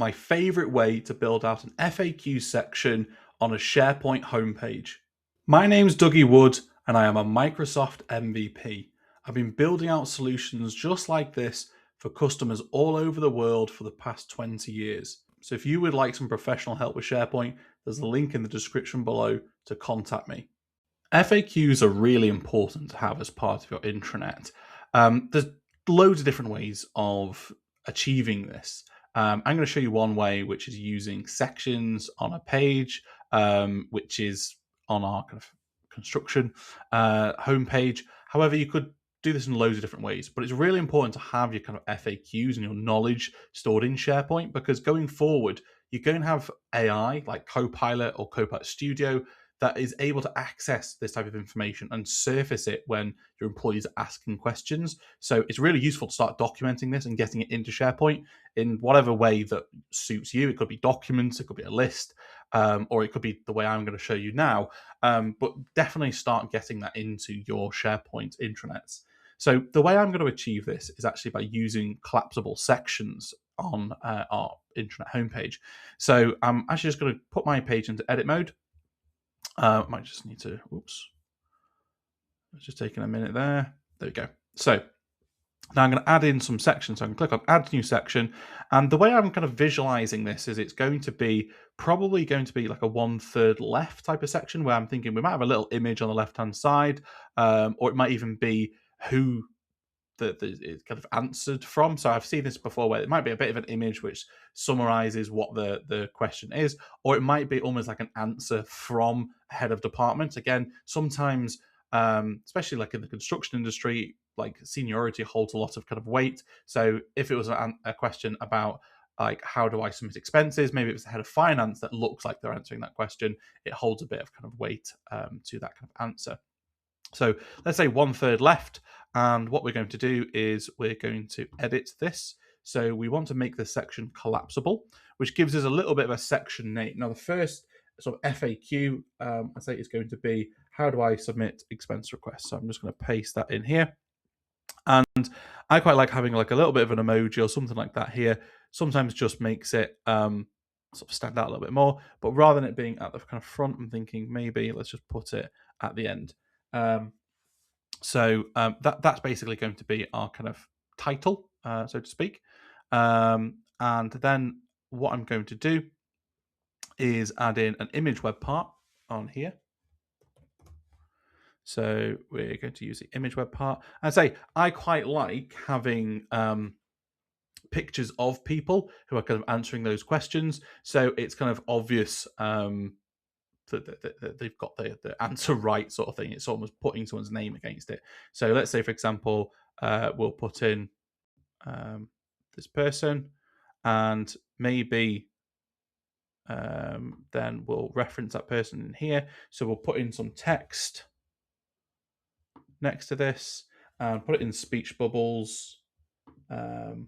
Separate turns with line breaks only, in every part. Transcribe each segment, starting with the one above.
My favorite way to build out an FAQ section on a SharePoint homepage. My name's Dougie Wood and I am a Microsoft MVP. I've been building out solutions just like this for customers all over the world for the past 20 years. So if you would like some professional help with SharePoint, there's a link in the description below to contact me. FAQs are really important to have as part of your intranet. There's loads of different ways of achieving this. I'm going to show you one way, which is using sections on a page, which is on our kind of construction homepage. However, you could do this in loads of different ways, but it's really important to have your kind of FAQs and your knowledge stored in SharePoint, because going forward, you're going to have AI like Copilot or Copilot Studio that is able to access this type of information and surface it when your employees are asking questions. So it's really useful to start documenting this and getting it into SharePoint in whatever way that suits you. It could be documents, it could be a list, or it could be the way I'm going to show you now. But definitely start getting that into your SharePoint intranets. So the way I'm going to achieve this is actually by using collapsible sections on our intranet homepage. So I'm actually just going to put my page into edit mode. I might just need to, whoops. It's just taking a minute there. There we go. So now I'm going to add in some sections. So I can click on add new section. And the way I'm kind of visualizing this is it's going to be probably going to be like a 1/3 left type of section, where I'm thinking we might have a little image on the left-hand side, or it might even be who it's kind of answered from. So I've seen this before where it might be a bit of an image which summarizes what the question is, or it might be almost like an answer from a head of department. Again, sometimes, especially like in the construction industry, like seniority holds a lot of kind of weight. So if it was a question about like how do I submit expenses, maybe it was the head of finance that looks like they're answering that question, it holds a bit of kind of weight to that kind of answer. So let's say 1/3 left. And what we're going to do is we're going to edit this. So we want to make this section collapsible, which gives us a little bit of a section name. Now, the first sort of FAQ, I say, is going to be, how do I submit expense requests? So I'm just going to paste that in here. And I quite like having like a little bit of an emoji or something like that here. Sometimes just makes it sort of stand out a little bit more. But rather than it being at the kind of front, I'm thinking maybe let's just put it at the end. So that's basically going to be our kind of title, so to speak. And then what I'm going to do is add in an image web part on here. So we're going to use the image web part. And say I quite like having pictures of people who are kind of answering those questions. So it's kind of obvious that they've got the answer right, sort of thing. It's almost putting someone's name against it. So let's say, for example, we'll put in this person, and maybe then we'll reference that person in here. So we'll put in some text next to this and put it in speech bubbles, like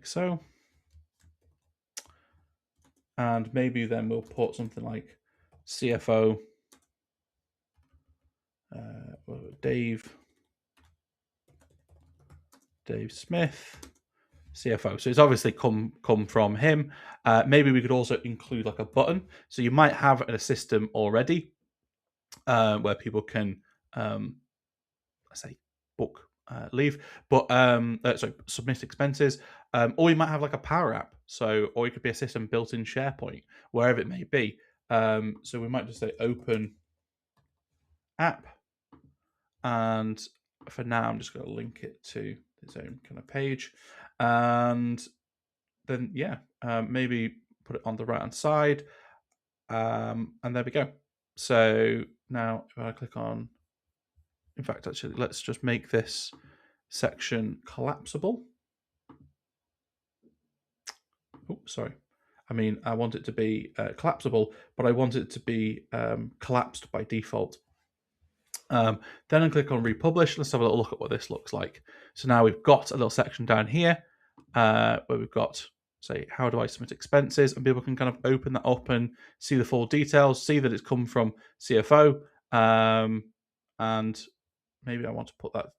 so. And maybe then we'll put something like CFO Dave Smith, CFO. So it's obviously come from him. Maybe we could also include like a button. So you might have a system already where people can, let's say, book leave, but sorry, submit expenses. Or you might have like a Power App. So, or it could be a system built in SharePoint, wherever it may be. So we might just say open app, and for now, I'm just going to link it to its own kind of page, and then maybe put it on the right hand side, and there we go. So now if I click on, in fact, actually, let's just make this section collapsible. Oh, sorry. I mean, I want it to be collapsible, but I want it to be collapsed by default. Then I click on republish. Let's have a little look at what this looks like. So now we've got a little section down here where we've got, say, how do I submit expenses? And people can kind of open that up and see the full details, see that it's come from CFO. And maybe I want to put that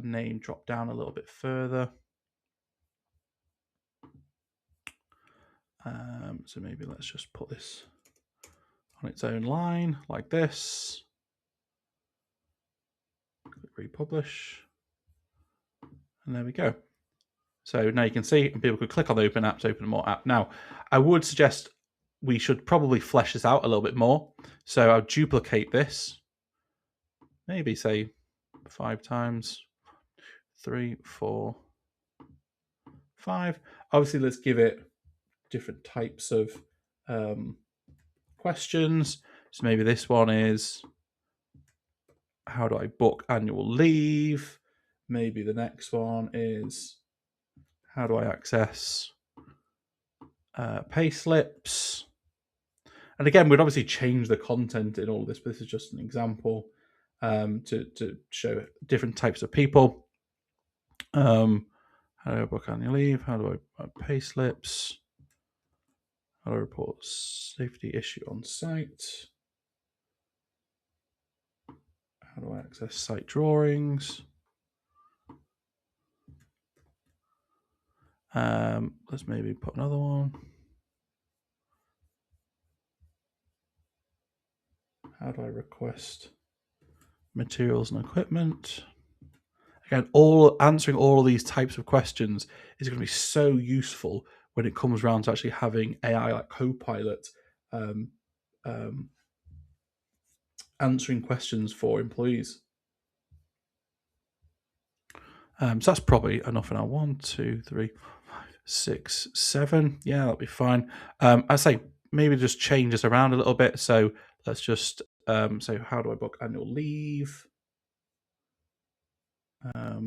name drop down a little bit further. So maybe let's just put this on its own line like this. Click republish. And there we go. So now you can see, and people could click on the open app to open more app. Now, I would suggest we should probably flesh this out a little bit more. So I'll duplicate this, maybe say 5 times, 3, 4, 5. Obviously, let's give it different types of questions. So maybe this one is, how do I book annual leave? Maybe the next one is, how do I access pay slips? And again, we'd obviously change the content in all of this, but this is just an example to show different types of people. How do I book annual leave? How do I pay slips? How do I report safety issue on site? How do I access site drawings? Let's maybe put another one. How do I request materials and equipment? Again, answering all of these types of questions is going to be so useful when it comes around to actually having AI like Copilot answering questions for employees. So that's probably enough for now. 1, 2, 3, 4, 5, 6, 7. Yeah, that'll be fine. I say maybe just change this around a little bit. So let's just say, how do I book annual leave? I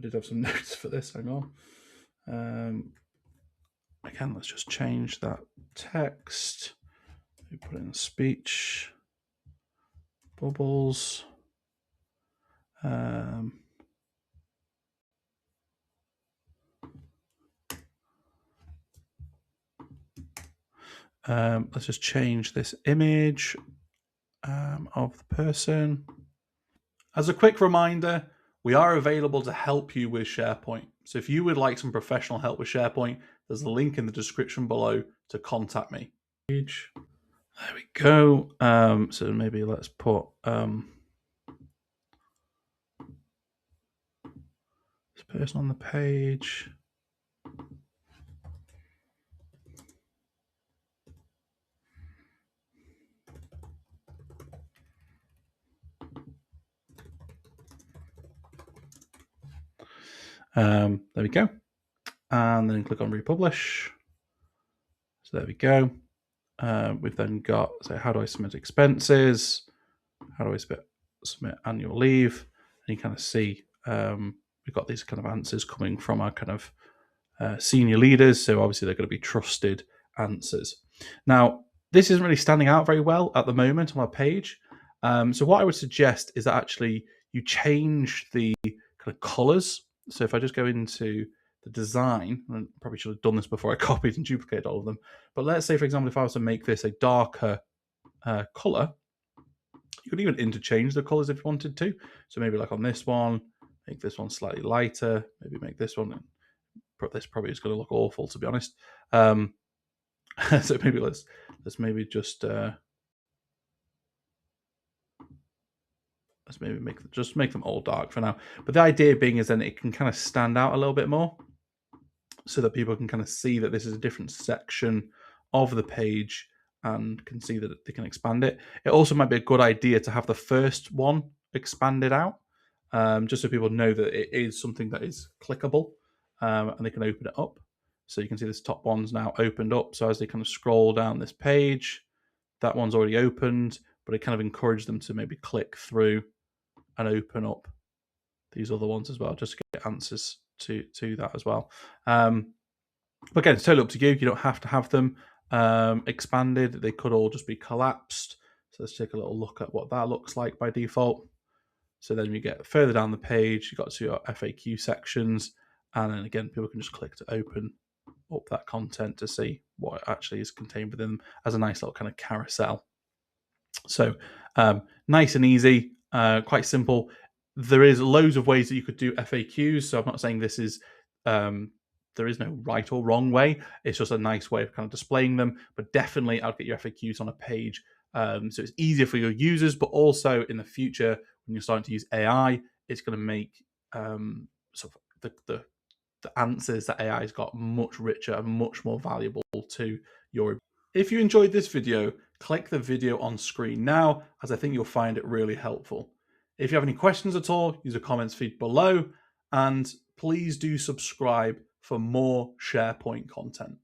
did have some notes for this. Hang on. Again, let's just change that text. We put in speech bubbles. Let's just change this image of the person. As a quick reminder, we are available to help you with SharePoint. So if you would like some professional help with SharePoint, there's a link in the description below to contact me. There we go. So maybe let's put this person on the page. There we go. And then click on republish. So there we go. We've then got, so how do I submit expenses? How do I submit annual leave? And you kind of see we've got these kind of answers coming from our kind of senior leaders. So obviously they're going to be trusted answers. Now, this isn't really standing out very well at the moment on our page. So what I would suggest is that actually you change the kind of colors. So if I just go into the design, and I probably should have done this before I copied and duplicated all of them. But let's say, for example, if I was to make this a darker color, you could even interchange the colors if you wanted to. So maybe like on this one, make this one slightly lighter, maybe make this one, this probably is going to look awful, to be honest. So maybe let's maybe just let's maybe make them all dark for now. But the idea being is then it can kind of stand out a little bit more, so that people can kind of see that this is a different section of the page and can see that they can expand it. It also might be a good idea to have the first one expanded out, just so people know that it is something that is clickable, and they can open it up. So you can see this top one's now opened up. So as they kind of scroll down this page, that one's already opened, but it kind of encouraged them to maybe click through and open up these other ones as well, just to get answers to that as well. But again, it's totally up to you. You don't have to have them expanded. They could all just be collapsed. So let's take a little look at what that looks like by default. So then we get further down the page, you got to your FAQ sections, and then again, people can just click to open up that content to see what actually is contained within them as a nice little kind of carousel. So nice and easy, quite simple. There is loads of ways that you could do FAQs. So I'm not saying this is there is no right or wrong way. It's just a nice way of kind of displaying them. But definitely, I'd get your FAQs on a page so it's easier for your users. But also in the future, when you're starting to use AI, it's going to make sort of the answers that AI has got much richer and much more valuable to your. If you enjoyed this video, click the video on screen now, as I think you'll find it really helpful. If you have any questions at all, use the comments feed below, and please do subscribe for more SharePoint content.